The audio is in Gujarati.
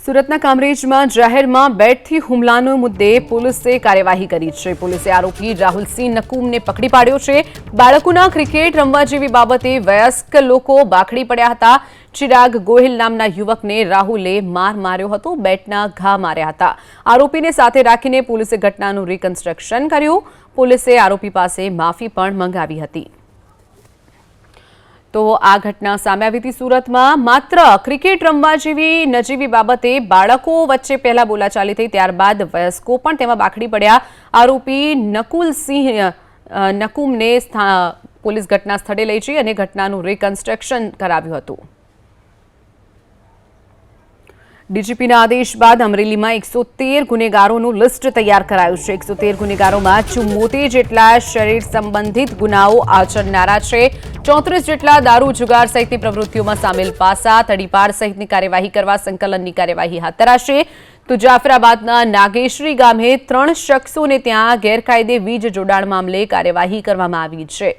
સુરતના કામરેજમાં જાહેરમાં બેટથી હુમલાનો મુદ્દે પોલીસે કાર્યવાહી કરી છે। પોલીસે આરોપી રાહુલસિંહ નકુમને પકડી પાડ્યો છે। બાળકોના ક્રિકેટ રમવા જેવી બાબતે વયસ્ક લોકો બાખડી પડ્યા હતા। ચિરાગ ગોહિલ નામના યુવકને રાહુલે માર માર્યો હતો, બેટના ઘા માર્યા હતા। આરોપીને સાથે રાખીને પોલીસે ઘટનાનું રિકન્સ્ટ્રક્શન કર્યું। પોલીસે આરોપી પાસે માફી પણ મંગાવી હતી। તો આ ઘટના સામે આવી હતી સુરતમાં। માત્ર ક્રિકેટ રમવા જેવી નજીવી બાબતે બાળકો વચ્ચે પહેલા બોલાચાલી થઈ, ત્યારબાદ વયસ્કો પણ તેમાં બાખડી પડ્યા। આરોપી નકુમને પોલીસ ઘટના સ્થળે લઈ જઈ અને ઘટનાનું રિકન્સ્ટ્રક્શન કરાવ્યું હતું। ડીજીપીના આદેશ બાદ અમરેલીમાં 113 ગુનેગારોનું લિસ્ટ તૈયાર કરાયું છે। 113 ગુનેગારોમાં 74 જેટલા શરીર સંબંધિત ગુનાઓ આચરનારા છે। 34 જેટલા દારૂ જુગાર સહિતની પ્રવૃત્તિઓમાં સામેલ પાસા, તડીપાર સહિતની કાર્યવાહી કરવા સંકલનની કાર્યવાહી હાથ ધરાશે। તો જાફરાબાદના નાગેશ્રી ગામે 3 શખ્સોને ત્યાં ગેરકાયદે વીજ જોડાણ મામલે કાર્યવાહી કરવામાં આવી છે।